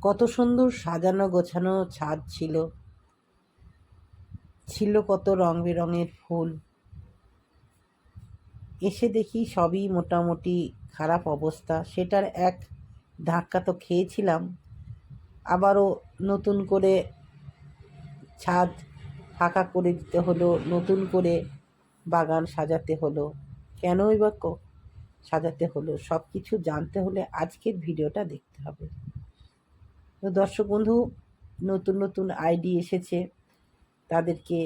কত সুন্দর সাজানো গোছানো ছাদ ছিল, ছিল কত রং বেরঙের ফুল। এসে দেখি সবই মোটামুটি খারাপ অবস্থা। সেটার এক ধাক্কা তো খেয়েছিলাম, আবারও নতুন করে ছাদ ফাঁকা করে দিতে হলো, নতুন করে বাগান সাজাতে হলো। কেনই বা সাজাতে হলো, সব কিছু জানতে হলে আজকের ভিডিওটা দেখতে হবে। তো দর্শক বন্ধু, নতুন নতুন আইডি এসেছে, তাদেরকে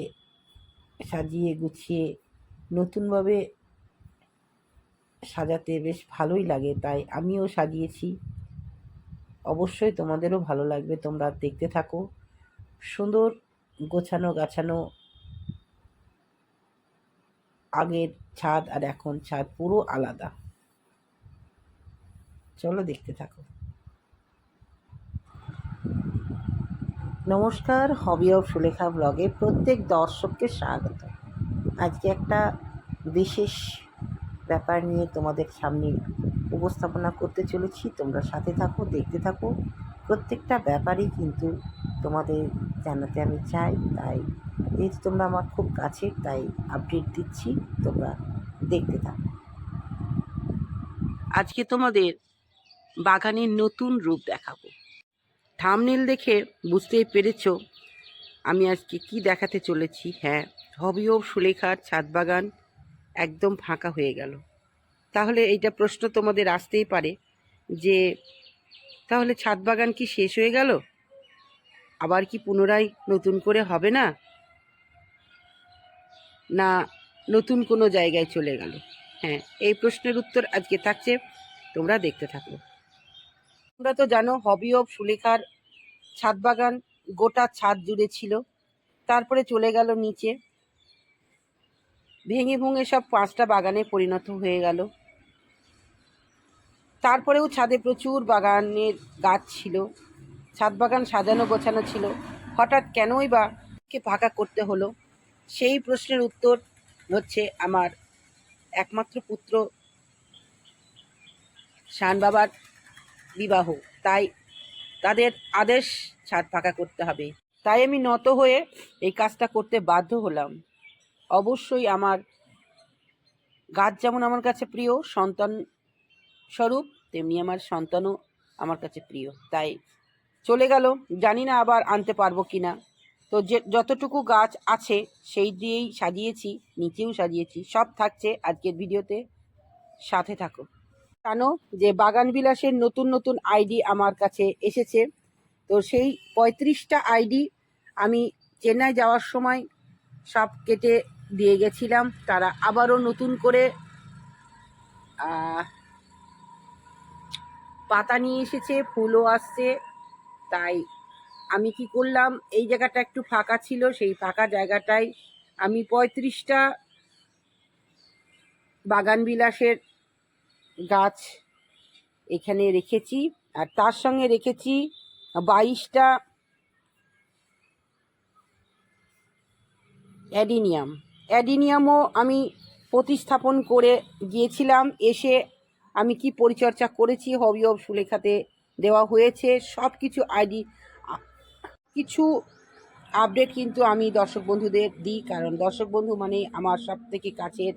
সাজিয়ে গুছিয়ে নতুনভাবে সাজাতে বেশ ভালোই লাগে, তাই আমিও সাজিয়েছি। অবশ্যই তোমাদেরও ভালো লাগবে, তোমরা দেখতে থাকো। সুন্দর গোছানো গাছানো, আগের ছাদ আর এখন ছাদ পুরো আলাদা। চলো দেখতে থাকো। নমস্কার, হবি অফ সুলেখা ব্লগে প্রত্যেক দর্শককে স্বাগত। আজকে একটা বিশেষ ব্যাপার নিয়ে তোমাদের সামনে উপস্থাপনা করতে চলেছি। তোমরা সাথে থাকো, দেখতে থাকো। প্রত্যেকটা ব্যাপারই কিন্তু তোমাদের জানাতে আমি চাই, তাই যেহেতু তোমরা আমার খুব কাছে, তাই আপডেট দিচ্ছি, তোমরা দেখতে থাকো। আজকে তোমাদের বাগানের নতুন রূপ দেখাবো। থাম্বনেল দেখে বুঝতেই পেরেছ আমি আজকে কি দেখাতে চলেছি। হ্যাঁ, হবি অফ সুলেখার ছাদ বাগান একদম ফাঁকা হয়ে গেল। তাহলে এইটা প্রশ্ন তোমাদের আসতেই পারে যে তাহলে ছাদ বাগান কি শেষ হয়ে গেল, আবার কি পুনরায় নতুন করে হবে না, না নতুন কোনো জায়গায় চলে গেল? হ্যাঁ, এই প্রশ্নের উত্তর আজকে থাকছে, তোমরা দেখতে থাকো। তোমরা তো জানো হবি অফ সুলেখার ছাদ বাগান গোটা ছাদ জুড়ে ছিল, তারপরে চলে গেল নিচে, ভেঙে ভেঙে সব 5টা বাগানে পরিণত হয়ে গেল। তারপরেও ছাদে প্রচুর বাগানের গাছ ছিল, ছাদ বাগান সাজানো গোছানো ছিল। হঠাৎ কেনই বা কে ফাঁকা করতে হলো? সেই প্রশ্নের উত্তর হচ্ছে আমার একমাত্র পুত্র শান বাবার বিবাহ, তাই তাদের আদেশ ছাদ ফাঁকা করতে হবে, তাই আমি নত হয়ে এই কাজটা করতে বাধ্য হলাম। অবশ্যই আমার গাছ যেমন আমার কাছে প্রিয় সন্তান স্বরূপ, তেমনি আমার সন্তানও আমার কাছে প্রিয়, তাই চলে গেল। জানি না আবার আনতে পারবো কিনা। তো যে যতটুকু গাছ আছে সেই দিয়েই সাজিয়েছি, নিচেও সাজিয়েছি, সব থাকছে আজকের ভিডিওতে, সাথে থাকো। জানো যে বাগান বিলাসের নতুন নতুন আইডি আমার কাছে এসেছে। তো সেই 35টা আইডি আমি চেন্নাই যাওয়ার সময় সব কেটে দিয়ে গেছিলাম। তারা আবারও নতুন করে পাতা নিয়ে এসেছে, ফুলও আসছে। তাই আমি কি করলাম, এই জায়গাটা একটু ফাঁকা ছিল, সেই ফাঁকা জায়গাটায় আমি 35টা বাগান বিলাসের গাছ এখানে রেখেছি, আর তার সঙ্গে রেখেছি 22টা অ্যাডিনিয়ামও আমি প্রতিস্থাপন করে গিয়েছিলাম। এসে আমি কি পরিচর্যা করেছি হবি অফ সুলেখাতে দেওয়া হয়েছে, সব কিছু আইডি কিছু আপডেট কিন্তু আমি দর্শক বন্ধুদের দিই, কারণ দর্শক বন্ধু মানে আমার সব থেকে কাছের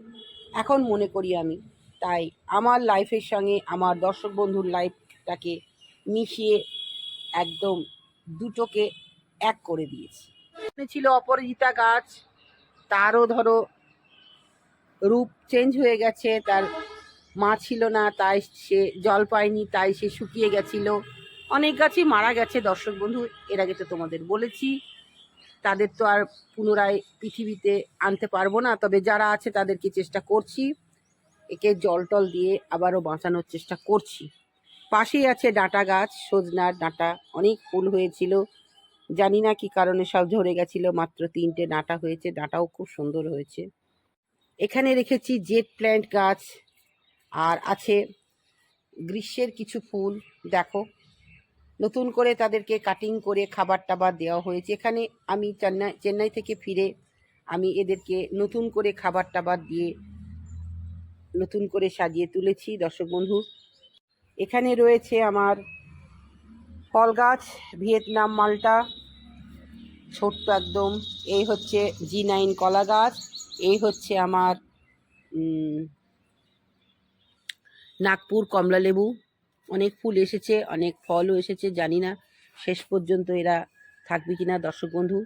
এখন মনে করি আমি। তাই আমার লাইফের সঙ্গে আমার দর্শক বন্ধুর লাইফটাকে মিশিয়ে একদম দুটোকে এক করে দিয়েছি। ছিল অপরাজিতা গাছ, তারও ধরো রূপ চেঞ্জ হয়ে গেছে, তার মা ছিল না, তাই সে জল পায়নি, তাই সে শুকিয়ে গেছিল। অনেক গাছই মারা গেছে দর্শক বন্ধু, এর আগে তো তোমাদের বলেছি। তাদের তো আর পুনরায় পৃথিবীতে আনতে পারবো না, তবে যারা আছে তাদেরকে চেষ্টা করছি, একে জল টল দিয়ে আবারও বাঁচানোর চেষ্টা করছি। পাশেই আছে ডাঁটা গাছ, সজনার ডাঁটা, অনেক ফুল হয়েছিল, জানি না কি কারণে সব ঝরে গেছিল, মাত্র 3টে ডাঁটা হয়েছে, ডাঁটাও খুব সুন্দর হয়েছে। এখানে রেখেছি জেট প্ল্যান্ট গাছ, আর আছে গ্রীষ্মের কিছু ফুল। দেখো নতুন করে তাদেরকে কাটিং করে খাবার টাবার দেওয়া হয়েছে। এখানে আমি চেন্নাই থেকে ফিরে আমি এদেরকে নতুন করে খাবার টাবার দিয়ে নতুন করে সাজিয়ে তুলেছি দর্শক বন্ধু। এখানে রয়েছে আমার ফল গাছ ভিয়েতনাম মালটা ছোট্ট একদম। এই হচ্ছে G9 কলা গাছ। এই হচ্ছে আমার নাগপুর কমলা লেবু। অনেক ফুল এসেছে, অনেক ফলও এসেছে, জানি না শেষ পর্যন্ত এরা থাকবে কিনা দর্শক বন্ধু।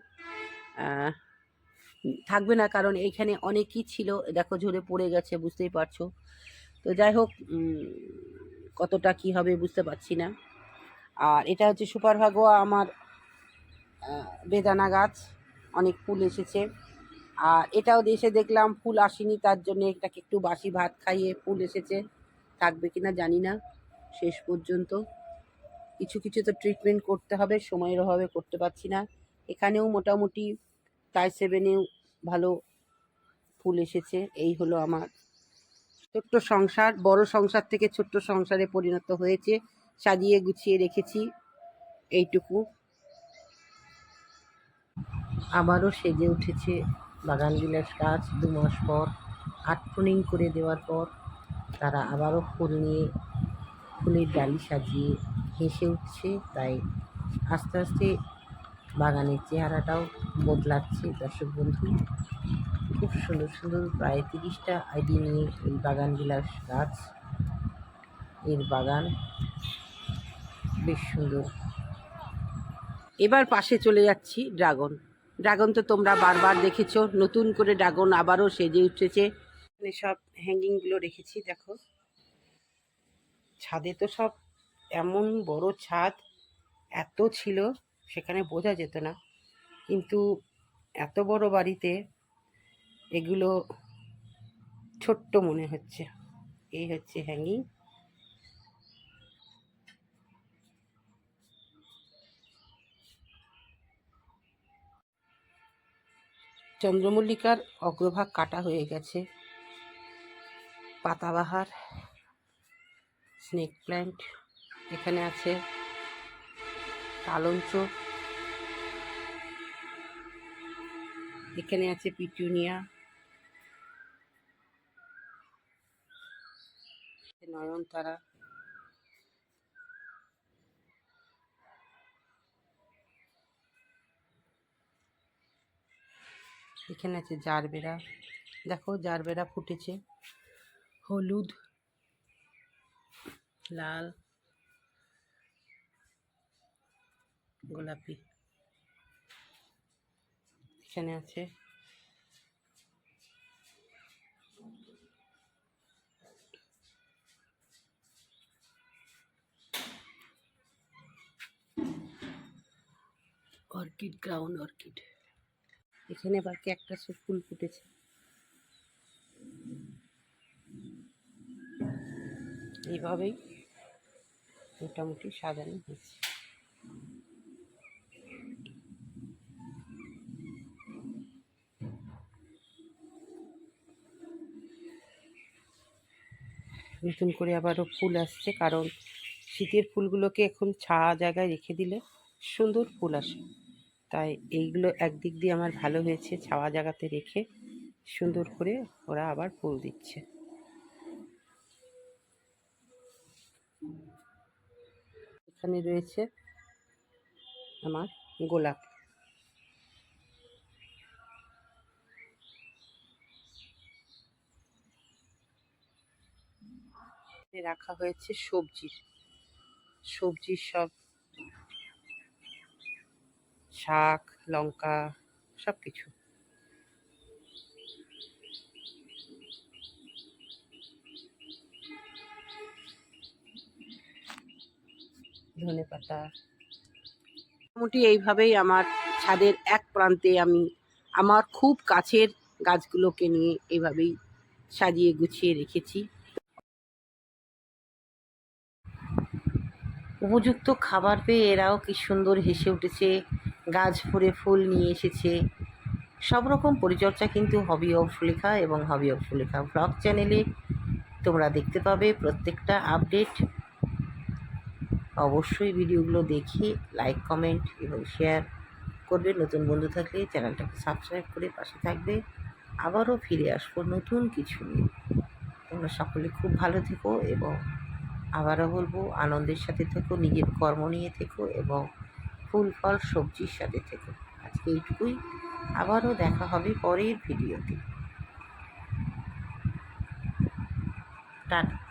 থাকবে না, কারণ এইখানে অনেকই ছিল, দেখো ঝরে পড়ে গেছে, বুঝতেই পারছো। তো যাই হোক, কতটা কি হবে বুঝতে পারছি না। আর এটা হচ্ছে সুপার ভাগোয়া আমার বেদানা গাছ, অনেক ফুল এসেছে। আর এটাও দেশে দেখলাম ফুল আসেনি, তার জন্য এটাকে একটু বাসি ভাত খাইয়ে ফুল এসেছে, থাকবে কিনা জানি না শেষ পর্যন্ত। কিছু কিছু তো ট্রিটমেন্ট করতে হবে, সময়ের অভাবে করতে পারছি না। এখানেও মোটামুটি তাই 7-এও ভালো ফুল এসেছে। এই হলো আমার ছোট্ট সংসার, বড় সংসার থেকে ছোট্ট সংসারে পরিণত হয়েছে, সাজিয়ে গুছিয়ে রেখেছি এইটুকু। আবারও সেজে উঠেছে বাগানবিলাস গাছ। 2 মাস পর আটপ্রুনিং করে দেওয়ার পর তারা আবারও ফুল নিয়ে ফুলের ডালি সাজিয়ে হেসে উঠছে। তাই আস্তে আস্তে বাগানের চেহারাটাও বদলাচ্ছে দর্শক বন্ধু। খুব সুন্দর সুন্দর প্রায় 30টা আইডি নিয়ে এই বাগানবিলাস গাছ, এর বাগান বেশ সুন্দর। এবার পাশে চলে যাচ্ছি ড্রাগন। ড্রাগন তো তোমরা বারবার দেখেছো, নতুন করে ড্রাগন আবারও সেজে উঠেছে। এখানে সব হ্যাঙ্গিংগুলো রেখেছি, দেখো ছাদে তো সব এমন বড় ছাদ, এত ছিল সেখানে বোঝা যেত না, কিন্তু এত বড় বাড়িতে এগুলো ছোট্ট মনে হচ্ছে। এই হচ্ছে হ্যাঙ্গিং। চন্দ্রমল্লিকার অগ্রভাগ কাটা হয়ে গেছে। পাতাবাহার, স্নেক প্ল্যান্ট, এখানে আছে কালঞ্চ, এখানে আছে পিটুনিয়া, নয়নতারা, এখানে আছে জারবেরা। দেখো জারবেরা ফুটেছে, হলুদ, লাল, গোলাপি। এখানে আছে অর্কিড, গ্রাউন্ড অর্কিড। এখানে বাকি একটা ফুল ফুটেছে। এইভাবেই মোটামুটি সাজানো হয়েছে। নতুন করে আবারও ফুল আসছে, কারণ শীতের ফুলগুলোকে এখন ছায়া জায়গায় রেখে দিলে সুন্দর ফুল আসে। তাই এইগুলো একদিক দিয়ে আমার ভালো হয়েছে, ছায়া জায়গাতে রেখে সুন্দর করে ওরা আবার ফুল দিচ্ছে। এখানে রয়েছে আমার গোলাপ। রাখা হয়েছে সবজির সব শাক, লঙ্কা, সব কিছু। ধনেপাতা। মোটামুটি এইভাবেই আমার ছাদের এক প্রান্তে আমি আমার খুব কাছের গাছগুলোকে নিয়ে এইভাবেই সাজিয়ে গুছিয়ে রেখেছি। উপযুক্ত খাবার পেয়ে এরাও কি সুন্দর হেসে উঠেছে, গাছ ভরে ফুল নিয়ে এসেছে। সব রকম পরিচর্যা কিন্তু হবি অফ সুলেখা এবং হবি অফ সুলেখা ব্লগ চ্যানেলে তোমরা দেখতে পাবে প্রত্যেকটা আপডেট। অবশ্যই ভিডিওগুলো দেখে লাইক, কমেন্ট এবং শেয়ার করবে। নতুন বন্ধু থাকলে চ্যানেলটাকে সাবস্ক্রাইব করে পাশে থাকবে। আবারও ফিরে আসবো নতুন কিছু নিয়ে। তোমরা সকলে খুব ভালো থেকো এবং আবারও বলবো, আনন্দের সাথে থেকো, নিজের কর্ম নিয়ে থেকো এবং ফুল ফল সবজির সাথে থেকো। আজকে এইটুকুই, আবারও দেখা হবে পরের ভিডিওতে। টাটা।